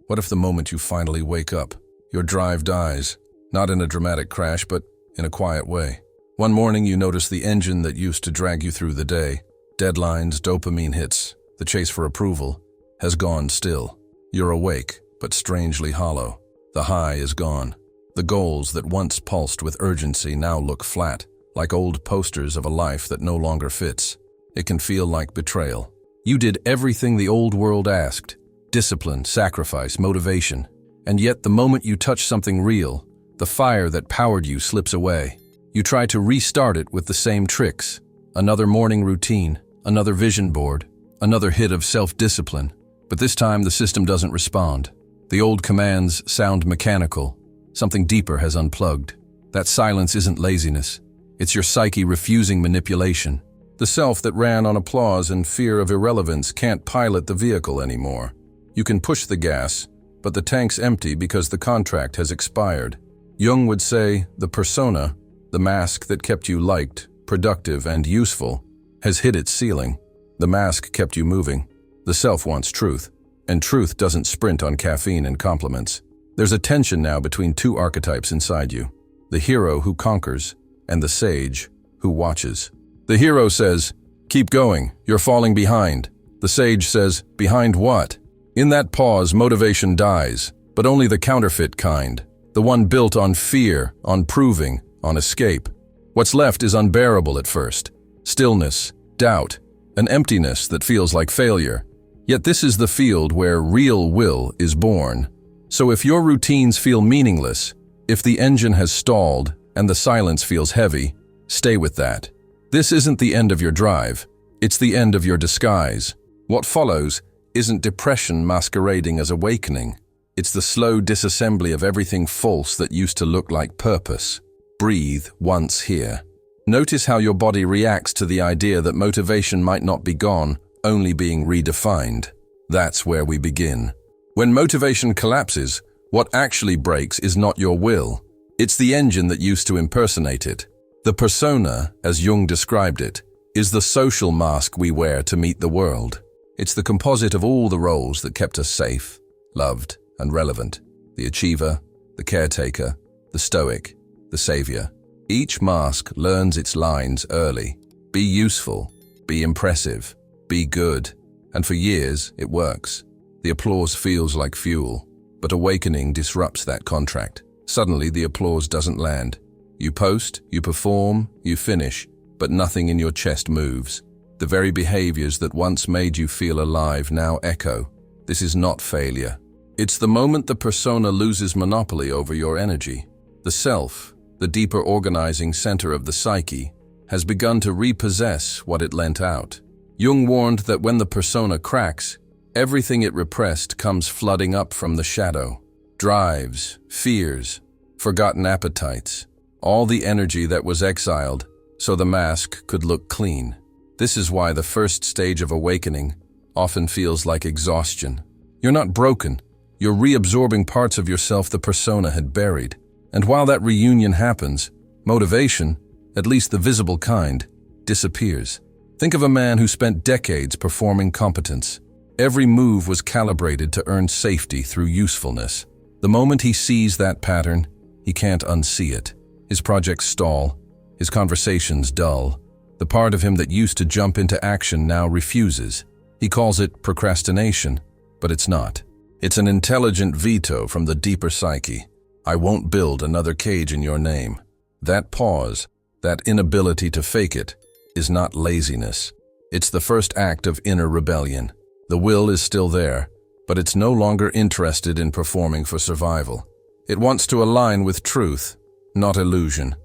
What if the moment you finally wake up, your drive dies, not in a dramatic crash, but in a quiet way? One morning you notice the engine that used to drag you through the day, deadlines, dopamine hits, the chase for approval, has gone still. You're awake, but strangely hollow. The high is gone. The goals that once pulsed with urgency now look flat, like old posters of a life that no longer fits. It can feel like betrayal. You did everything the old world asked: discipline, sacrifice, motivation. And yet the moment you touch something real, the fire that powered you slips away. You try to restart it with the same tricks. Another morning routine, another vision board, another hit of self-discipline. But this time the system doesn't respond. The old commands sound mechanical. Something deeper has unplugged. That silence isn't laziness. It's your psyche refusing manipulation. The self that ran on applause and fear of irrelevance can't pilot the vehicle anymore. You can push the gas, but the tank's empty because the contract has expired. Jung would say the persona, the mask that kept you liked, productive, and useful, has hit its ceiling. The mask kept you moving. The self wants truth, and truth doesn't sprint on caffeine and compliments. There's a tension now between two archetypes inside you: the hero who conquers and the sage who watches. The hero says, "Keep going, you're falling behind." The sage says, "Behind what?" In that pause, motivation dies, but only the counterfeit kind, the one built on fear, on proving, on escape. What's left is unbearable at first: stillness, doubt, an emptiness that feels like failure. Yet this is the field where real will is born. So if your routines feel meaningless, if the engine has stalled and the silence feels heavy, stay with that. This isn't the end of your drive, it's the end of your disguise. What follows isn't depression masquerading as awakening. It's the slow disassembly of everything false that used to look like purpose. Breathe once here. Notice how your body reacts to the idea that motivation might not be gone, only being redefined. That's where we begin. When motivation collapses, what actually breaks is not your will. It's the engine that used to impersonate it. The persona, as Jung described it, is the social mask we wear to meet the world. It's the composite of all the roles that kept us safe, loved, and relevant. The achiever, the caretaker, the stoic, the savior. Each mask learns its lines early. Be useful, be impressive, be good. And for years, it works. The applause feels like fuel, but awakening disrupts that contract. Suddenly, the applause doesn't land. You post, you perform, you finish, but nothing in your chest moves. The very behaviors that once made you feel alive now echo. This is not failure. It's the moment the persona loses monopoly over your energy. The self, the deeper organizing center of the psyche, has begun to repossess what it lent out. Jung warned that when the persona cracks, everything it repressed comes flooding up from the shadow. Drives, fears, forgotten appetites, all the energy that was exiled so the mask could look clean. This is why the first stage of awakening often feels like exhaustion. You're not broken. You're reabsorbing parts of yourself the persona had buried. And while that reunion happens, motivation, at least the visible kind, disappears. Think of a man who spent decades performing competence. Every move was calibrated to earn safety through usefulness. The moment he sees that pattern, he can't unsee it. His projects stall, his conversations dull. The part of him that used to jump into action now refuses. He calls it procrastination, but it's not. It's an intelligent veto from the deeper psyche. I won't build another cage in your name. That pause, that inability to fake it, is not laziness. It's the first act of inner rebellion. The will is still there, but it's no longer interested in performing for survival. It wants to align with truth, not illusion.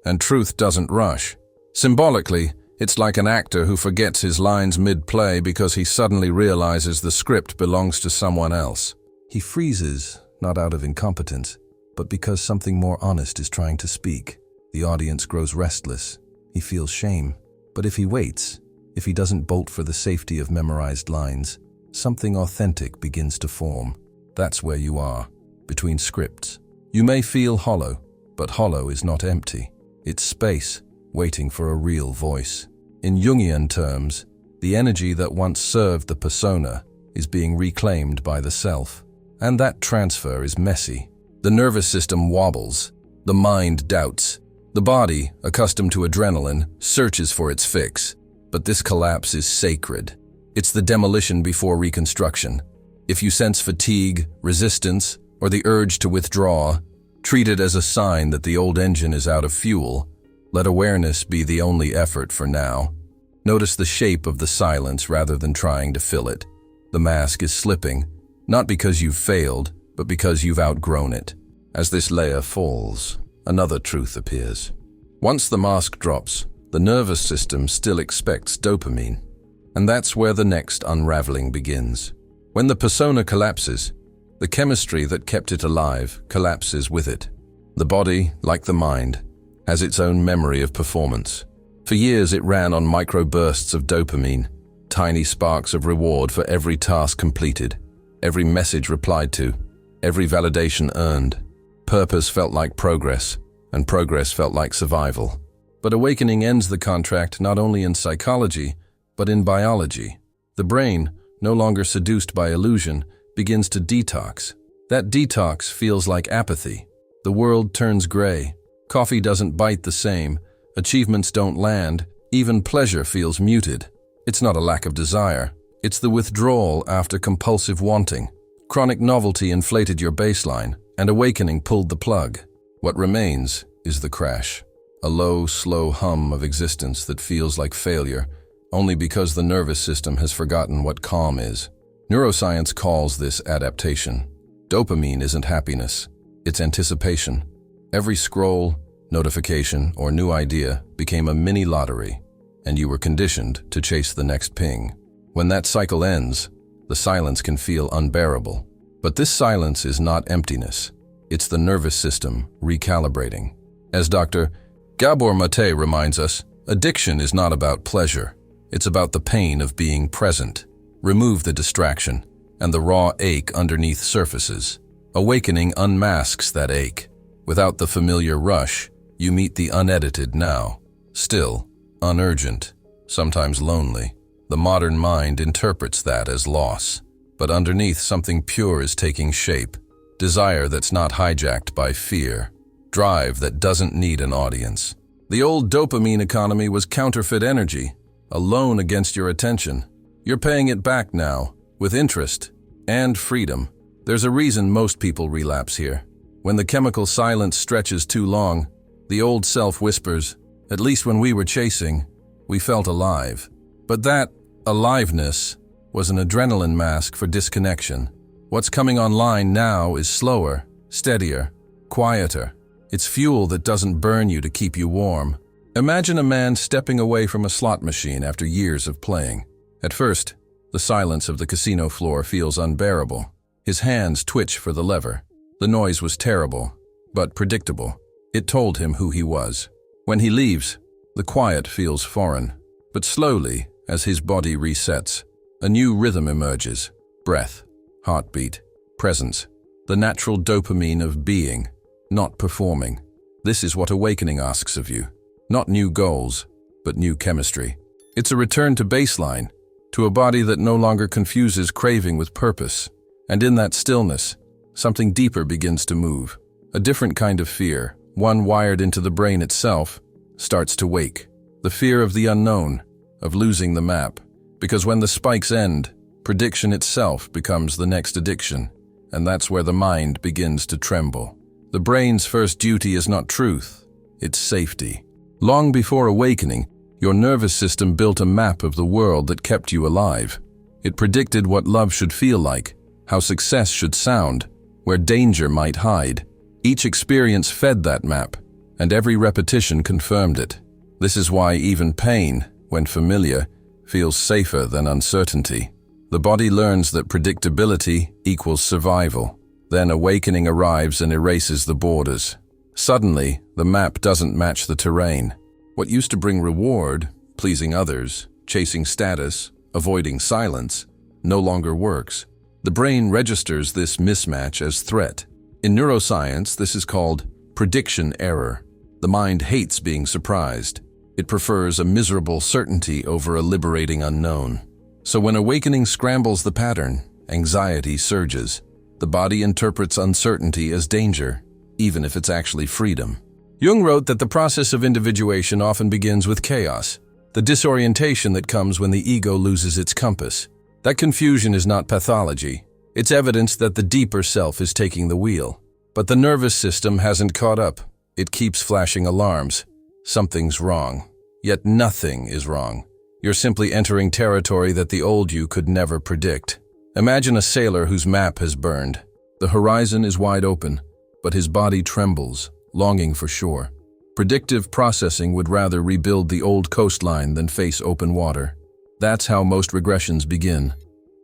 And truth doesn't rush. Symbolically, it's like an actor who forgets his lines mid-play because he suddenly realizes the script belongs to someone else. He freezes, not out of incompetence, but because something more honest is trying to speak. The audience grows restless. He feels shame. But if he waits, if he doesn't bolt for the safety of memorized lines, something authentic begins to form. That's where you are, between scripts. You may feel hollow, but hollow is not empty. It's space, waiting for a real voice. In Jungian terms, the energy that once served the persona is being reclaimed by the self. And that transfer is messy. The nervous system wobbles. The mind doubts. The body, accustomed to adrenaline, searches for its fix. But this collapse is sacred. It's the demolition before reconstruction. If you sense fatigue, resistance, or the urge to withdraw, treat it as a sign that the old engine is out of fuel. Let awareness be the only effort for now. Notice the shape of the silence rather than trying to fill it. The mask is slipping, not because you've failed, but because you've outgrown it. As this layer falls, another truth appears. Once the mask drops, the nervous system still expects dopamine. And that's where the next unraveling begins. When the persona collapses, the chemistry that kept it alive collapses with it. The body, like the mind, has its own memory of performance. For years it ran on microbursts of dopamine, tiny sparks of reward for every task completed, every message replied to, every validation earned. Purpose felt like progress, and progress felt like survival. But awakening ends the contract not only in psychology, but in biology. The brain, no longer seduced by illusion, begins to detox. That detox feels like apathy. The world turns gray. Coffee doesn't bite the same. Achievements don't land. Even pleasure feels muted. It's not a lack of desire. It's the withdrawal after compulsive wanting. Chronic novelty inflated your baseline, and awakening pulled the plug. What remains is the crash. A low, slow hum of existence that feels like failure, only because the nervous system has forgotten what calm is. Neuroscience calls this adaptation. Dopamine isn't happiness, it's anticipation. Every scroll, notification, or new idea became a mini lottery, and you were conditioned to chase the next ping. When that cycle ends, the silence can feel unbearable. But this silence is not emptiness. It's the nervous system recalibrating. As Dr. Gabor Mate reminds us, addiction is not about pleasure. It's about the pain of being present. Remove the distraction, and the raw ache underneath surfaces. Awakening unmasks that ache. Without the familiar rush, you meet the unedited now. Still, unurgent, sometimes lonely. The modern mind interprets that as loss. But underneath, something pure is taking shape. Desire that's not hijacked by fear. Drive that doesn't need an audience. The old dopamine economy was counterfeit energy, a loan against your attention. You're paying it back now, with interest and freedom. There's a reason most people relapse here. When the chemical silence stretches too long, the old self whispers, "At least when we were chasing, we felt alive." But that aliveness was an adrenaline mask for disconnection. What's coming online now is slower, steadier, quieter. It's fuel that doesn't burn you to keep you warm. Imagine a man stepping away from a slot machine after years of playing. At first, the silence of the casino floor feels unbearable. His hands twitch for the lever. The noise was terrible, but predictable. It told him who he was. When he leaves, the quiet feels foreign. But slowly, as his body resets, a new rhythm emerges. Breath, heartbeat, presence. The natural dopamine of being, not performing. This is what awakening asks of you. Not new goals, but new chemistry. It's a return to baseline, to a body that no longer confuses craving with purpose. And in that stillness, something deeper begins to move. A different kind of fear, one wired into the brain itself, starts to wake. The fear of the unknown, of losing the map. Because when the spikes end, prediction itself becomes the next addiction. And that's where the mind begins to tremble. The brain's first duty is not truth, it's safety. Long before awakening, your nervous system built a map of the world that kept you alive. It predicted what love should feel like, how success should sound, where danger might hide. Each experience fed that map, and every repetition confirmed it. This is why even pain, when familiar, feels safer than uncertainty. The body learns that predictability equals survival. Then awakening arrives and erases the borders. Suddenly, the map doesn't match the terrain. What used to bring reward, pleasing others, chasing status, avoiding silence, no longer works. The brain registers this mismatch as threat. In neuroscience, this is called prediction error. The mind hates being surprised. It prefers a miserable certainty over a liberating unknown. So when awakening scrambles the pattern, anxiety surges. The body interprets uncertainty as danger, even if it's actually freedom. Jung wrote that the process of individuation often begins with chaos, the disorientation that comes when the ego loses its compass. That confusion is not pathology. It's evidence that the deeper self is taking the wheel. But the nervous system hasn't caught up. It keeps flashing alarms. Something's wrong. Yet nothing is wrong. You're simply entering territory that the old you could never predict. Imagine a sailor whose map has burned. The horizon is wide open, but his body trembles, longing for shore. Predictive processing would rather rebuild the old coastline than face open water. That's how most regressions begin.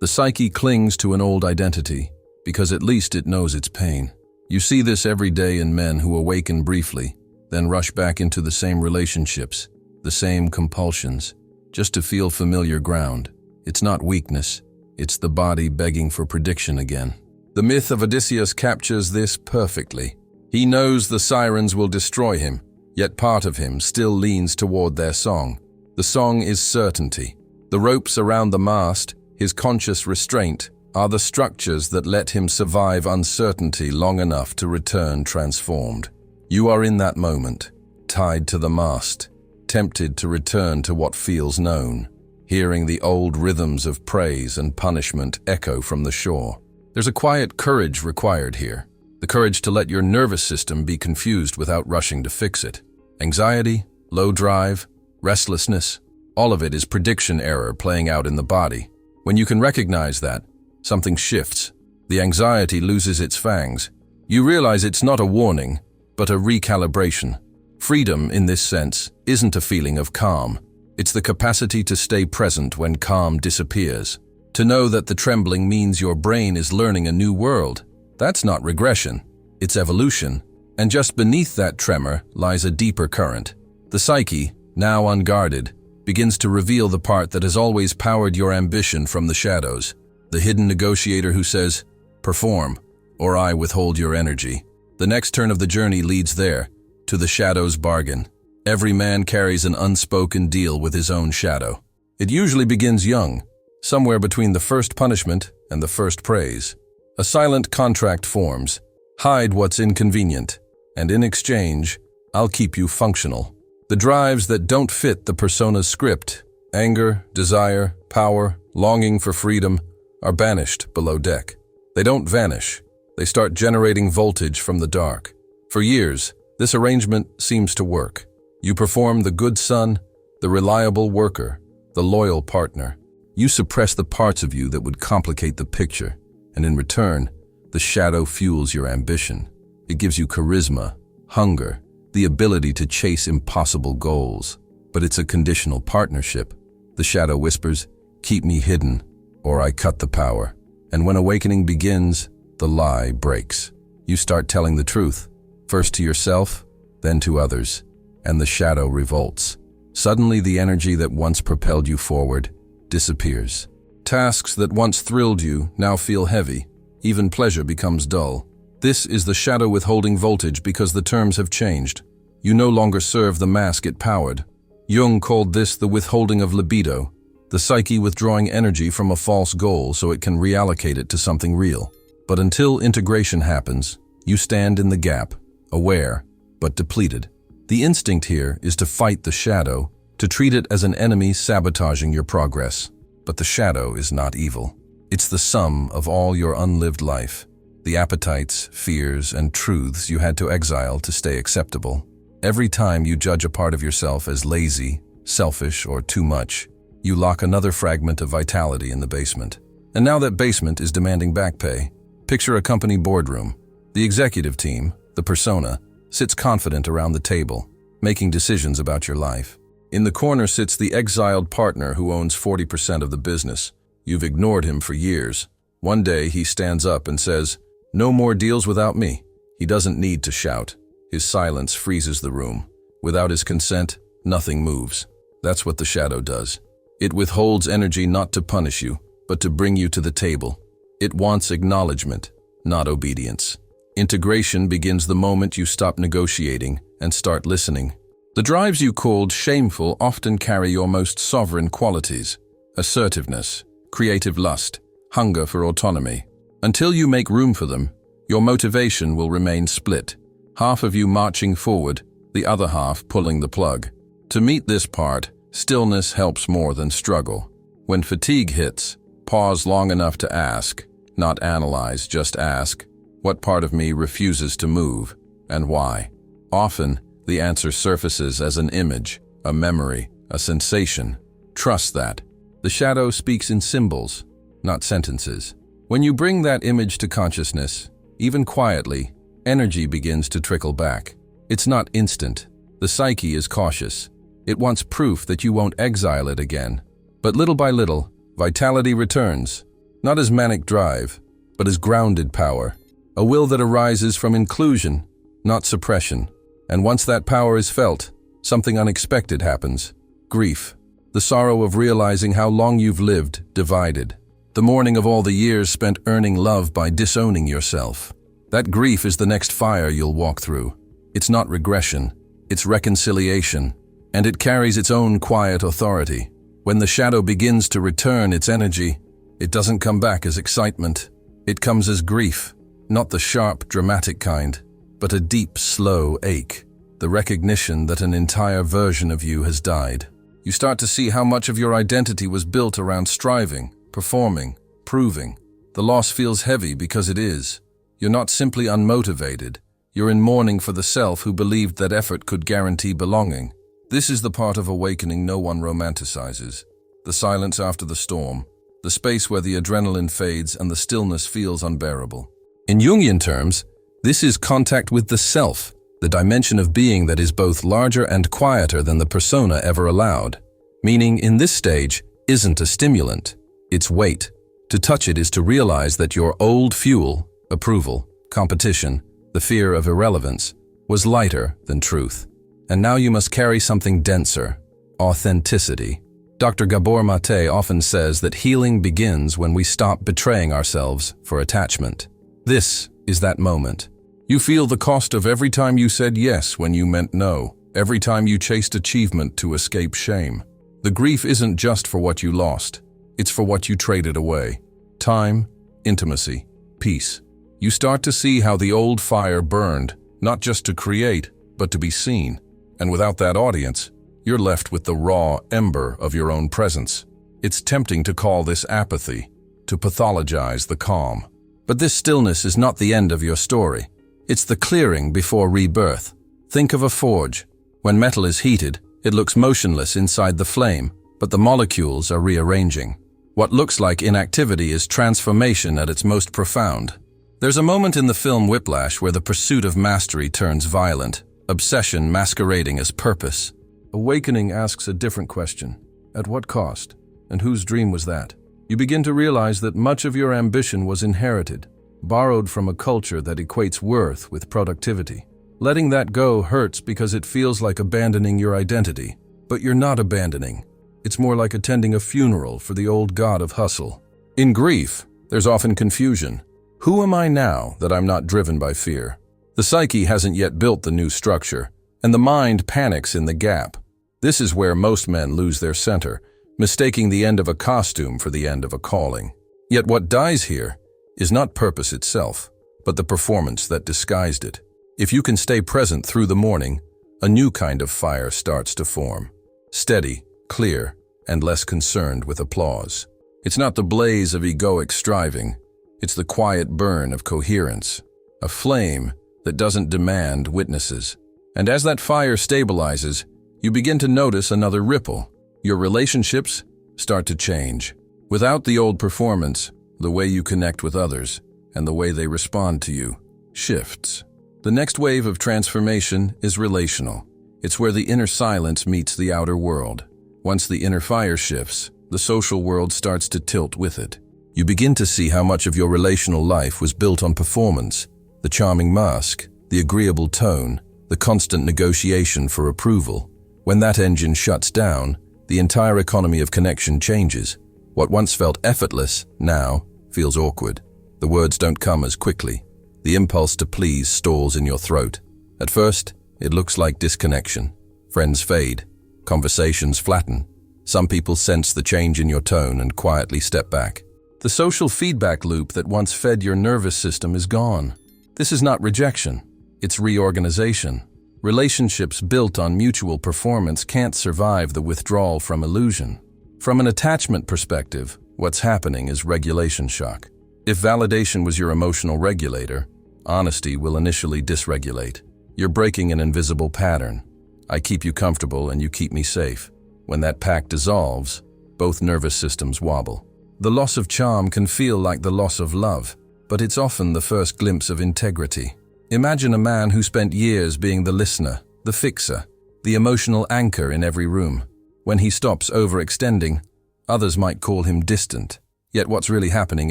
The psyche clings to an old identity, because at least it knows its pain. You see this every day in men who awaken briefly, then rush back into the same relationships, the same compulsions, just to feel familiar ground. It's not weakness, it's the body begging for prediction again. The myth of Odysseus captures this perfectly. He knows the sirens will destroy him, yet part of him still leans toward their song. The song is certainty. The ropes around the mast, his conscious restraint, are the structures that let him survive uncertainty long enough to return transformed. You are in that moment, tied to the mast, tempted to return to what feels known, hearing the old rhythms of praise and punishment echo from the shore. There's a quiet courage required here, the courage to let your nervous system be confused without rushing to fix it. Anxiety, low drive, restlessness, all of it is prediction error playing out in the body. When you can recognize that, something shifts. The anxiety loses its fangs. You realize it's not a warning, but a recalibration. Freedom, in this sense, isn't a feeling of calm. It's the capacity to stay present when calm disappears. To know that the trembling means your brain is learning a new world. That's not regression, it's evolution. And just beneath that tremor lies a deeper current. The psyche, now unguarded, begins to reveal the part that has always powered your ambition from the shadows. The hidden negotiator who says, "Perform, or I withhold your energy." The next turn of the journey leads there, to the shadow's bargain. Every man carries an unspoken deal with his own shadow. It usually begins young, somewhere between the first punishment and the first praise. A silent contract forms. Hide what's inconvenient, and in exchange, I'll keep you functional. The drives that don't fit the persona's script, anger, desire, power, longing for freedom, are banished below deck. They don't vanish. They start generating voltage from the dark. For years, this arrangement seems to work. You perform the good son, the reliable worker, the loyal partner. You suppress the parts of you that would complicate the picture, and in return, the shadow fuels your ambition. It gives you charisma, hunger, the ability to chase impossible goals. But it's a conditional partnership. The shadow whispers, "Keep me hidden, or I cut the power." And when awakening begins, the lie breaks. You start telling the truth, first to yourself, then to others, and the shadow revolts. Suddenly, the energy that once propelled you forward disappears. Tasks that once thrilled you now feel heavy. Even pleasure becomes dull. This is the shadow withholding voltage because the terms have changed. You no longer serve the mask it powered. Jung called this the withholding of libido, the psyche withdrawing energy from a false goal so it can reallocate it to something real. But until integration happens, you stand in the gap, aware, but depleted. The instinct here is to fight the shadow, to treat it as an enemy sabotaging your progress. But the shadow is not evil. It's the sum of all your unlived life, the appetites, fears, and truths you had to exile to stay acceptable. Every time you judge a part of yourself as lazy, selfish, or too much, you lock another fragment of vitality in the basement. And now that basement is demanding back pay. Picture a company boardroom. The executive team, the persona, sits confident around the table, making decisions about your life. In the corner sits the exiled partner who owns 40% of the business. You've ignored him for years. One day he stands up and says, "No more deals without me." He doesn't need to shout. His silence freezes the room. Without his consent, nothing moves. That's what the shadow does. It withholds energy not to punish you, but to bring you to the table. It wants acknowledgement, not obedience. Integration begins the moment you stop negotiating and start listening. The drives you called shameful often carry your most sovereign qualities: assertiveness, creative lust, hunger for autonomy. Until you make room for them, your motivation will remain split. Half of you marching forward, the other half pulling the plug. To meet this part, stillness helps more than struggle. When fatigue hits, pause long enough to ask, not analyze, just ask, what part of me refuses to move, and why? Often, the answer surfaces as an image, a memory, a sensation. Trust that. The shadow speaks in symbols, not sentences. When you bring that image to consciousness, even quietly, energy begins to trickle back. It's not instant. The psyche is cautious. It wants proof that you won't exile it again. But little by little, vitality returns, not as manic drive, but as grounded power, a will that arises from inclusion, not suppression. And once that power is felt, something unexpected happens. Grief, the sorrow of realizing how long you've lived divided. The mourning of all the years spent earning love by disowning yourself. That grief is the next fire you'll walk through. It's not regression, it's reconciliation, and it carries its own quiet authority. When the shadow begins to return its energy, it doesn't come back as excitement. It comes as grief, not the sharp, dramatic kind, but a deep, slow ache, the recognition that an entire version of you has died. You start to see how much of your identity was built around striving, performing, proving. The loss feels heavy because it is. You're not simply unmotivated. You're in mourning for the self who believed that effort could guarantee belonging. This is the part of awakening no one romanticizes. The silence after the storm, the space where the adrenaline fades and the stillness feels unbearable. In Jungian terms, this is contact with the self, the dimension of being that is both larger and quieter than the persona ever allowed. Meaning, in this stage, isn't a stimulant, it's weight. To touch it is to realize that your old fuel, approval, competition, the fear of irrelevance, was lighter than truth. And now you must carry something denser, authenticity. Dr. Gabor Mate often says that healing begins when we stop betraying ourselves for attachment. This is that moment. You feel the cost of every time you said yes when you meant no, every time you chased achievement to escape shame. The grief isn't just for what you lost, it's for what you traded away. Time, intimacy, peace. You start to see how the old fire burned, not just to create, but to be seen. And without that audience, you're left with the raw ember of your own presence. It's tempting to call this apathy, to pathologize the calm. But this stillness is not the end of your story. It's the clearing before rebirth. Think of a forge. When metal is heated, it looks motionless inside the flame, but the molecules are rearranging. What looks like inactivity is transformation at its most profound. There's a moment in the film Whiplash where the pursuit of mastery turns violent, obsession masquerading as purpose. Awakening asks a different question. At what cost? And whose dream was that? You begin to realize that much of your ambition was inherited, borrowed from a culture that equates worth with productivity. Letting that go hurts because it feels like abandoning your identity. But you're not abandoning. It's more like attending a funeral for the old god of hustle. In grief, there's often confusion. Who am I now that I'm not driven by fear? The psyche hasn't yet built the new structure, and the mind panics in the gap. This is where most men lose their center, mistaking the end of a costume for the end of a calling. Yet what dies here is not purpose itself, but the performance that disguised it. If you can stay present through the morning, a new kind of fire starts to form. Steady, clear, and less concerned with applause. It's not the blaze of egoic striving, it's the quiet burn of coherence, a flame that doesn't demand witnesses. And as that fire stabilizes, you begin to notice another ripple. Your relationships start to change. Without the old performance, the way you connect with others and the way they respond to you shifts. The next wave of transformation is relational. It's where the inner silence meets the outer world. Once the inner fire shifts, the social world starts to tilt with it. You begin to see how much of your relational life was built on performance, the charming mask, the agreeable tone, the constant negotiation for approval. When that engine shuts down, the entire economy of connection changes. What once felt effortless now feels awkward. The words don't come as quickly. The impulse to please stalls in your throat. At first, it looks like disconnection. Friends fade. Conversations flatten. Some people sense the change in your tone and quietly step back. The social feedback loop that once fed your nervous system is gone. This is not rejection, it's reorganization. Relationships built on mutual performance can't survive the withdrawal from illusion. From an attachment perspective, what's happening is regulation shock. If validation was your emotional regulator, honesty will initially dysregulate. You're breaking an invisible pattern. I keep you comfortable and you keep me safe. When that pact dissolves, both nervous systems wobble. The loss of charm can feel like the loss of love, but it's often the first glimpse of integrity. Imagine a man who spent years being the listener, the fixer, the emotional anchor in every room. When he stops overextending, others might call him distant. Yet what's really happening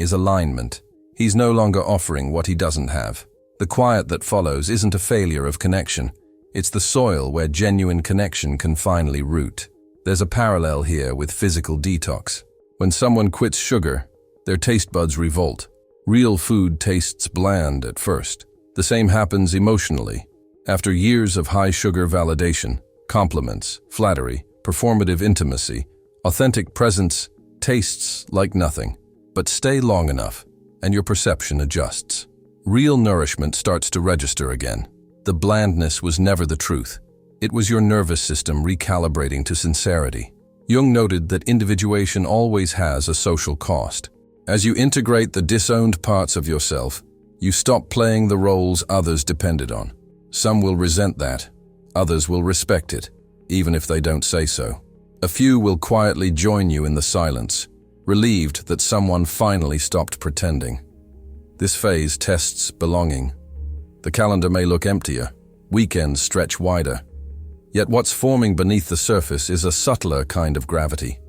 is alignment. He's no longer offering what he doesn't have. The quiet that follows isn't a failure of connection. It's the soil where genuine connection can finally root. There's a parallel here with physical detox. When someone quits sugar, their taste buds revolt. Real food tastes bland at first. The same happens emotionally. After years of high-sugar validation, compliments, flattery, performative intimacy, authentic presence tastes like nothing. But stay long enough, and your perception adjusts. Real nourishment starts to register again. The blandness was never the truth. It was your nervous system recalibrating to sincerity. Jung noted that individuation always has a social cost. As you integrate the disowned parts of yourself, you stop playing the roles others depended on. Some will resent that. Others will respect it, even if they don't say so. A few will quietly join you in the silence, relieved that someone finally stopped pretending. This phase tests belonging. The calendar may look emptier, weekends stretch wider. Yet what's forming beneath the surface is a subtler kind of gravity,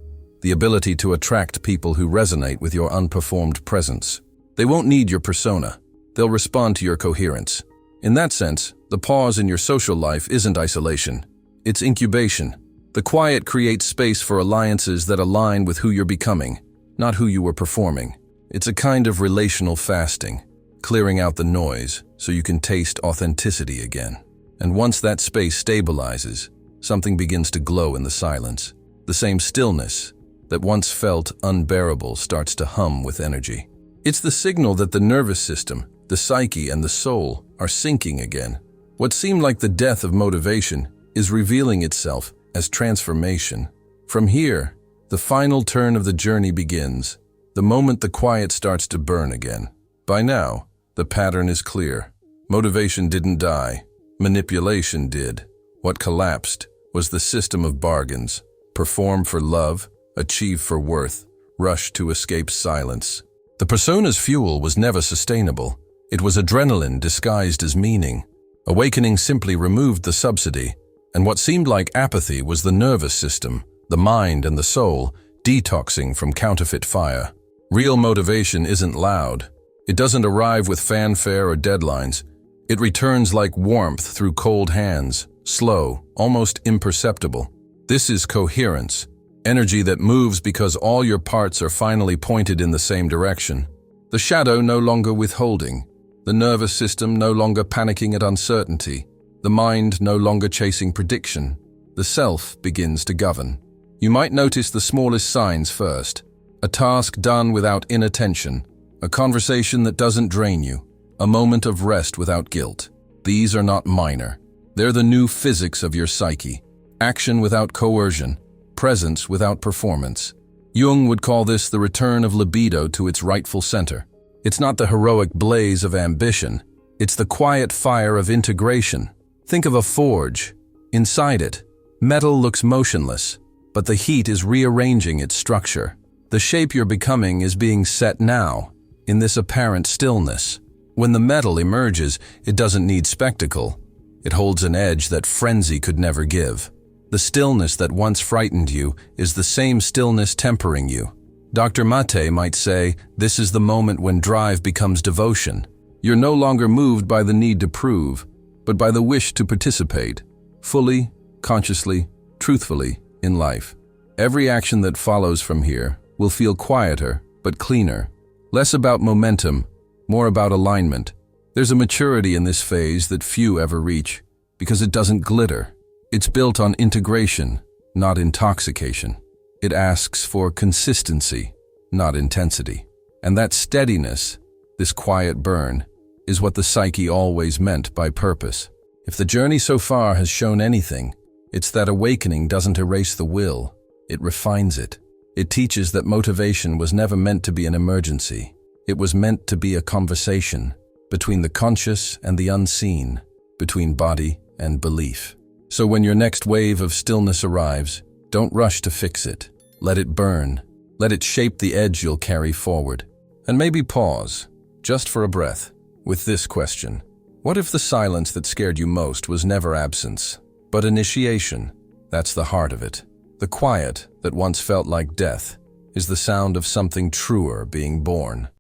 the ability to attract people who resonate with your unperformed presence. They won't need your persona. They'll respond to your coherence. In that sense, the pause in your social life isn't isolation. It's incubation. The quiet creates space for alliances that align with who you're becoming, not who you were performing. It's a kind of relational fasting, clearing out the noise so you can taste authenticity again. And once that space stabilizes, something begins to glow in the silence. The same stillness that once felt unbearable starts to hum with energy. It's the signal that the nervous system, the psyche, and the soul are syncing again. What seemed like the death of motivation is revealing itself as transformation. From here, the final turn of the journey begins, the moment the quiet starts to burn again. By now, the pattern is clear. Motivation didn't die. Manipulation did. What collapsed was the system of bargains. Perform for love, achieve for worth, rush to escape silence. The persona's fuel was never sustainable. It was adrenaline disguised as meaning. Awakening simply removed the subsidy, and what seemed like apathy was the nervous system, the mind and the soul, detoxing from counterfeit fire. Real motivation isn't loud. It doesn't arrive with fanfare or deadlines. It returns like warmth through cold hands, slow, almost imperceptible. This is coherence, energy that moves because all your parts are finally pointed in the same direction. The shadow no longer withholding, the nervous system no longer panicking at uncertainty, the mind no longer chasing prediction. The self begins to govern. You might notice the smallest signs first. A task done without inattention, a conversation that doesn't drain you, a moment of rest without guilt. These are not minor. They're the new physics of your psyche. Action without coercion, presence without performance. Jung would call this the return of libido to its rightful center. It's not the heroic blaze of ambition. It's the quiet fire of integration. Think of a forge. Inside it, metal looks motionless, but the heat is rearranging its structure. The shape you're becoming is being set now, in this apparent stillness. When the metal emerges, it doesn't need spectacle. It holds an edge that frenzy could never give. The stillness that once frightened you is the same stillness tempering you. Dr. Mate might say, this is the moment when drive becomes devotion. You're no longer moved by the need to prove, but by the wish to participate, fully, consciously, truthfully, in life. Every action that follows from here will feel quieter, but cleaner. Less about momentum, more about alignment. There's a maturity in this phase that few ever reach, because it doesn't glitter. It's built on integration, not intoxication. It asks for consistency, not intensity. And that steadiness, this quiet burn, is what the psyche always meant by purpose. If the journey so far has shown anything, it's that awakening doesn't erase the will, it refines it. It teaches that motivation was never meant to be an emergency. It was meant to be a conversation between the conscious and the unseen, between body and belief. So when your next wave of stillness arrives, don't rush to fix it. Let it burn. Let it shape the edge you'll carry forward. And maybe pause, just for a breath, with this question. What if the silence that scared you most was never absence, but initiation? That's the heart of it. The quiet that once felt like death is the sound of something truer being born.